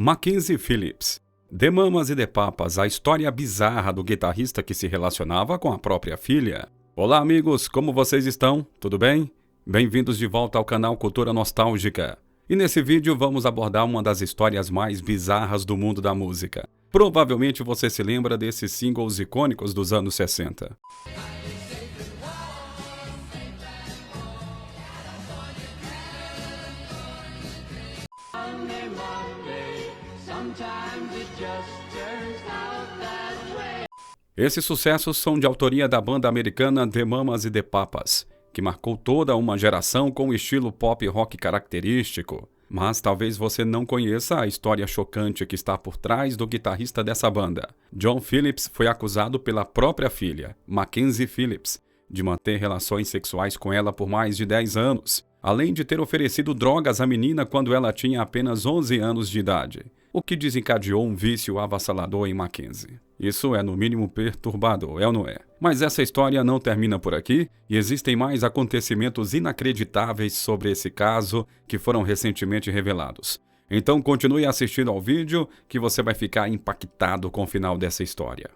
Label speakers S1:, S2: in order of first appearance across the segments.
S1: Mackenzie Phillips. The Mamas e the Papas, a história bizarra do guitarrista que se relacionava com a própria filha. Olá amigos, como vocês estão? Tudo bem? Bem-vindos de volta ao canal Cultura Nostálgica. E nesse vídeo vamos abordar uma das histórias mais bizarras do mundo da música. Provavelmente você se lembra desses singles icônicos dos anos 60. Esses sucessos são de autoria da banda americana The Mamas e the Papas, que marcou toda uma geração com o estilo pop rock característico. Mas talvez você não conheça a história chocante que está por trás do guitarrista dessa banda. John Phillips foi acusado pela própria filha, Mackenzie Phillips, de manter relações sexuais com ela por mais de 10 anos, além de ter oferecido drogas à menina quando ela tinha apenas 11 anos de idade, o que desencadeou um vício avassalador em Mackenzie. Isso é no mínimo perturbador, é ou não é? Mas essa história não termina por aqui e existem mais acontecimentos inacreditáveis sobre esse caso que foram recentemente revelados. Então continue assistindo ao vídeo que você vai ficar impactado com o final dessa história.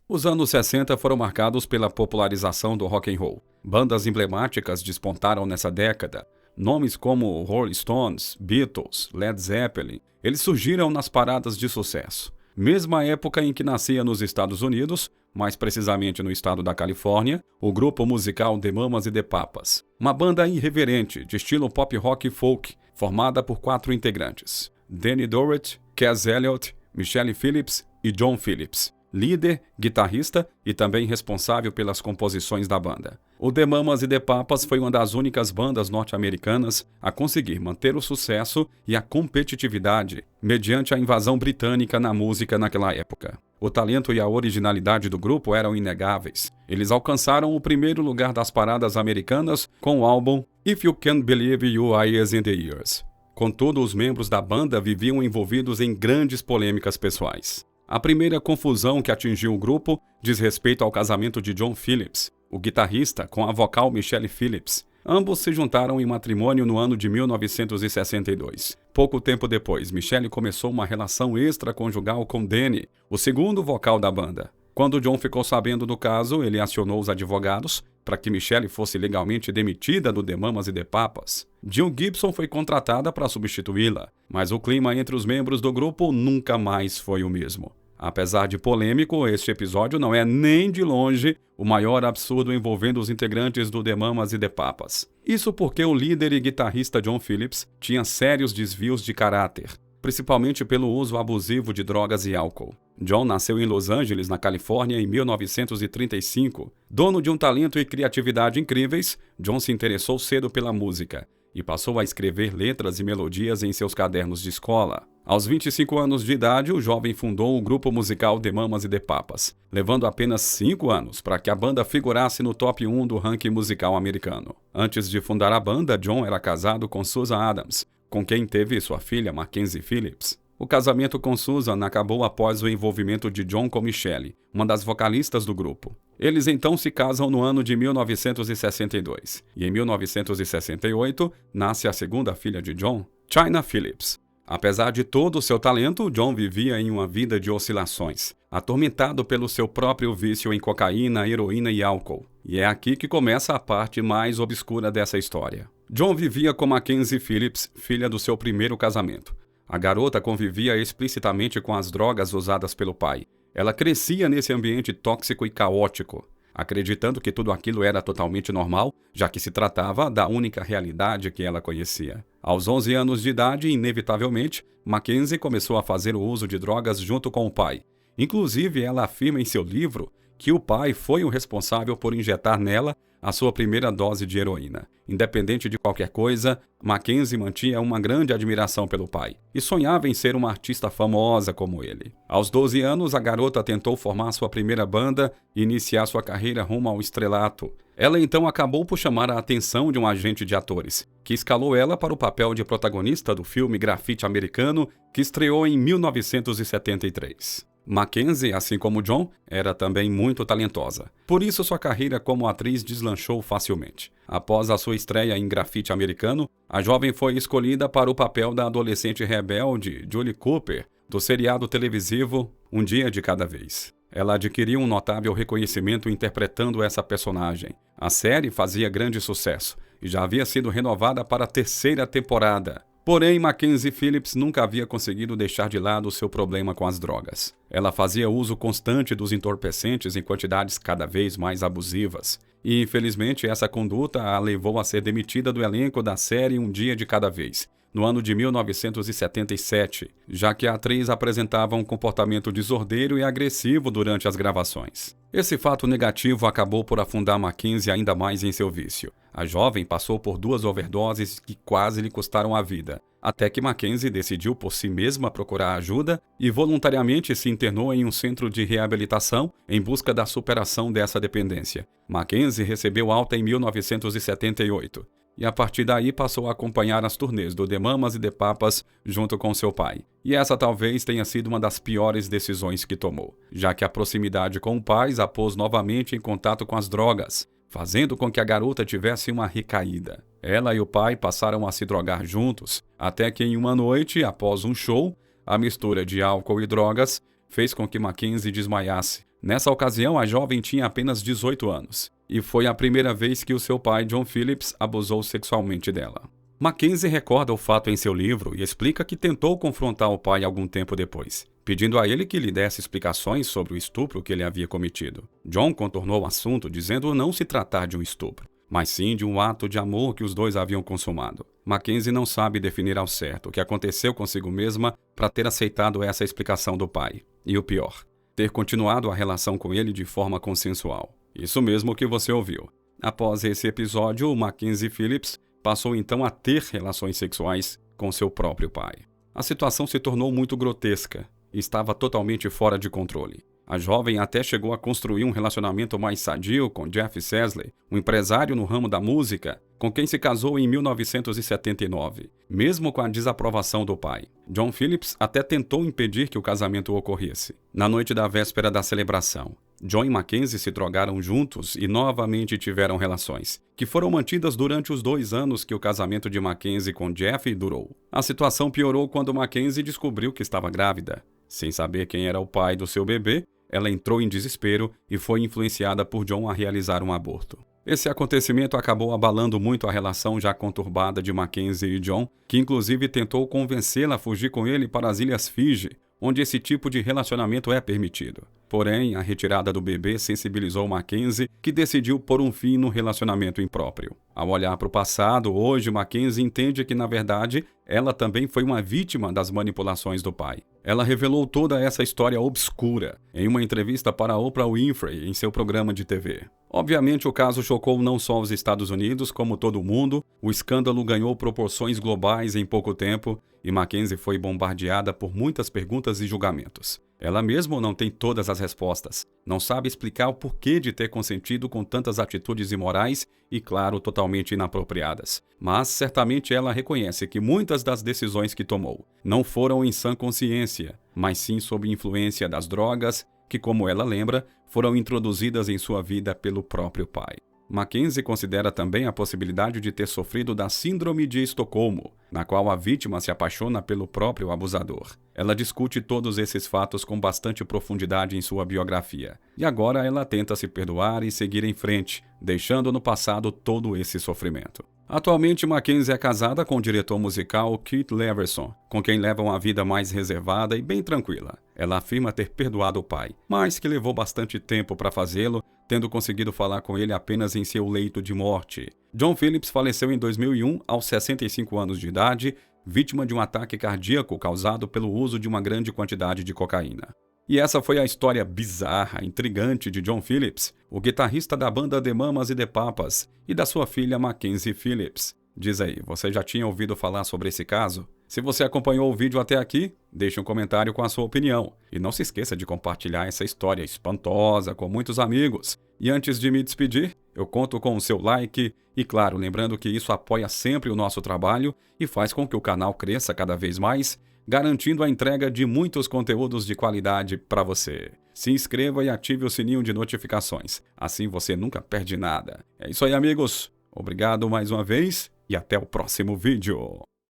S1: Os anos 60 foram marcados pela popularização do rock and roll. Bandas emblemáticas despontaram nessa década. Nomes como Rolling Stones, Beatles, Led Zeppelin, eles surgiram nas paradas de sucesso. Mesma época em que nascia nos Estados Unidos, mais precisamente no estado da Califórnia, o grupo musical The Mamas e the Papas. Uma banda irreverente, de estilo pop rock e folk, formada por 4 integrantes. Danny Dorrit, Cass Elliot, Michelle Phillips e John Phillips. Líder, guitarrista e também responsável pelas composições da banda. O The Mamas e the Papas foi uma das únicas bandas norte-americanas a conseguir manter o sucesso e a competitividade mediante a invasão britânica na música naquela época. O talento e a originalidade do grupo eram inegáveis. Eles alcançaram o primeiro lugar das paradas americanas com o álbum If You Can't Believe Your Eyes in the Ears. Contudo, os membros da banda viviam envolvidos em grandes polêmicas pessoais. A primeira confusão que atingiu o grupo diz respeito ao casamento de John Phillips, o guitarrista, com a vocal Michelle Phillips. Ambos se juntaram em matrimônio no ano de 1962. Pouco tempo depois, Michelle começou uma relação extraconjugal com Danny, o segundo vocal da banda. Quando John ficou sabendo do caso, ele acionou os advogados para que Michelle fosse legalmente demitida do The Mamas e the Papas. Jill Gibson foi contratada para substituí-la, mas o clima entre os membros do grupo nunca mais foi o mesmo. Apesar de polêmico, este episódio não é nem de longe o maior absurdo envolvendo os integrantes do The Mamas e the Papas. Isso porque o líder e guitarrista John Phillips tinha sérios desvios de caráter, principalmente pelo uso abusivo de drogas e álcool. John nasceu em Los Angeles, na Califórnia, em 1935. Dono de um talento e criatividade incríveis, John se interessou cedo pela música e passou a escrever letras e melodias em seus cadernos de escola. Aos 25 anos de idade, o jovem fundou o grupo musical The Mamas e the Papas, levando apenas 5 anos para que a banda figurasse no top 1 do ranking musical americano. Antes de fundar a banda, John era casado com Susan Adams, com quem teve sua filha Mackenzie Phillips. O casamento com Susan acabou após o envolvimento de John com Michelle, uma das vocalistas do grupo. Eles então se casam no ano de 1962, e em 1968 nasce a segunda filha de John, Chynna Phillips. Apesar de todo o seu talento, John vivia em uma vida de oscilações, atormentado pelo seu próprio vício em cocaína, heroína e álcool. E é aqui que começa a parte mais obscura dessa história. John vivia com Mackenzie Phillips, filha do seu primeiro casamento. A garota convivia explicitamente com as drogas usadas pelo pai. Ela crescia nesse ambiente tóxico e caótico, acreditando que tudo aquilo era totalmente normal, já que se tratava da única realidade que ela conhecia. Aos 11 anos de idade, inevitavelmente, Mackenzie começou a fazer o uso de drogas junto com o pai. Inclusive, ela afirma em seu livro que o pai foi o responsável por injetar nela a sua primeira dose de heroína. Independente de qualquer coisa, Mackenzie mantinha uma grande admiração pelo pai e sonhava em ser uma artista famosa como ele. Aos 12 anos, a garota tentou formar sua primeira banda e iniciar sua carreira rumo ao estrelato. Ela então acabou por chamar a atenção de um agente de atores, que escalou ela para o papel de protagonista do filme Grafite Americano, que estreou em 1973. Mackenzie, assim como John, era também muito talentosa. Por isso, sua carreira como atriz deslanchou facilmente. Após a sua estreia em Grafite Americano, a jovem foi escolhida para o papel da adolescente rebelde Julie Cooper, do seriado televisivo Um Dia de Cada Vez. Ela adquiriu um notável reconhecimento interpretando essa personagem. A série fazia grande sucesso e já havia sido renovada para a 3ª temporada. Porém, Mackenzie Phillips nunca havia conseguido deixar de lado o seu problema com as drogas. Ela fazia uso constante dos entorpecentes em quantidades cada vez mais abusivas. E, infelizmente, essa conduta a levou a ser demitida do elenco da série Um Dia de Cada Vez, no ano de 1977, já que a atriz apresentava um comportamento desordeiro e agressivo durante as gravações. Esse fato negativo acabou por afundar Mackenzie ainda mais em seu vício. A jovem passou por 2 overdoses que quase lhe custaram a vida, até que Mackenzie decidiu por si mesma procurar ajuda e voluntariamente se internou em um centro de reabilitação em busca da superação dessa dependência. Mackenzie recebeu alta em 1978. E a partir daí passou a acompanhar as turnês do The Mamas e The Papas junto com seu pai. E essa talvez tenha sido uma das piores decisões que tomou, já que a proximidade com o pai a pôs novamente em contato com as drogas, fazendo com que a garota tivesse uma recaída. Ela e o pai passaram a se drogar juntos, até que em uma noite, após um show, a mistura de álcool e drogas fez com que Mackenzie desmaiasse. Nessa ocasião, a jovem tinha apenas 18 anos. E foi a primeira vez que o seu pai, John Phillips, abusou sexualmente dela. Mackenzie recorda o fato em seu livro e explica que tentou confrontar o pai algum tempo depois, pedindo a ele que lhe desse explicações sobre o estupro que ele havia cometido. John contornou o assunto, dizendo não se tratar de um estupro, mas sim de um ato de amor que os dois haviam consumado. Mackenzie não sabe definir ao certo o que aconteceu consigo mesma para ter aceitado essa explicação do pai. E o pior, ter continuado a relação com ele de forma consensual. Isso mesmo que você ouviu. Após esse episódio, Mackenzie Phillips passou então a ter relações sexuais com seu próprio pai. A situação se tornou muito grotesca e estava totalmente fora de controle. A jovem até chegou a construir um relacionamento mais sadio com Jeff Sesley, um empresário no ramo da música, com quem se casou em 1979, mesmo com a desaprovação do pai. John Phillips até tentou impedir que o casamento ocorresse. Na noite da véspera da celebração, John e Mackenzie se drogaram juntos e novamente tiveram relações, que foram mantidas durante os 2 anos que o casamento de Mackenzie com Jeff durou. A situação piorou quando Mackenzie descobriu que estava grávida. Sem saber quem era o pai do seu bebê, ela entrou em desespero e foi influenciada por John a realizar um aborto. Esse acontecimento acabou abalando muito a relação já conturbada de Mackenzie e John, que inclusive tentou convencê-la a fugir com ele para as Ilhas Fiji, onde esse tipo de relacionamento é permitido. Porém, a retirada do bebê sensibilizou Mackenzie, que decidiu pôr um fim no relacionamento impróprio. Ao olhar para o passado, hoje Mackenzie entende que, na verdade, ela também foi uma vítima das manipulações do pai. Ela revelou toda essa história obscura em uma entrevista para Oprah Winfrey em seu programa de TV. Obviamente, o caso chocou não só os Estados Unidos, como todo o mundo. O escândalo ganhou proporções globais em pouco tempo e Mackenzie foi bombardeada por muitas perguntas e julgamentos. Ela mesma não tem todas as respostas, não sabe explicar o porquê de ter consentido com tantas atitudes imorais e, claro, totalmente inapropriadas. Mas certamente ela reconhece que muitas das decisões que tomou não foram em sã consciência, mas sim sob influência das drogas que, como ela lembra, foram introduzidas em sua vida pelo próprio pai. Mackenzie considera também a possibilidade de ter sofrido da Síndrome de Estocolmo, na qual a vítima se apaixona pelo próprio abusador. Ela discute todos esses fatos com bastante profundidade em sua biografia. E agora ela tenta se perdoar e seguir em frente, deixando no passado todo esse sofrimento. Atualmente, Mackenzie é casada com o diretor musical Keith Leverson, com quem leva uma vida mais reservada e bem tranquila. Ela afirma ter perdoado o pai, mas que levou bastante tempo para fazê-lo, tendo conseguido falar com ele apenas em seu leito de morte. John Phillips faleceu em 2001, aos 65 anos de idade, vítima de um ataque cardíaco causado pelo uso de uma grande quantidade de cocaína. E essa foi a história bizarra, intrigante de John Phillips, o guitarrista da banda The Mamas e The Papas, e da sua filha Mackenzie Phillips. Diz aí, você já tinha ouvido falar sobre esse caso? Se você acompanhou o vídeo até aqui, deixe um comentário com a sua opinião. E não se esqueça de compartilhar essa história espantosa com muitos amigos. E antes de me despedir, Eu conto com o seu like e, claro, lembrando que isso apoia sempre o nosso trabalho e faz com que o canal cresça cada vez mais, garantindo a entrega de muitos conteúdos de qualidade para você. Se inscreva e ative o sininho de notificações, assim você nunca perde nada. É isso aí, amigos. Obrigado mais uma vez e até o próximo vídeo.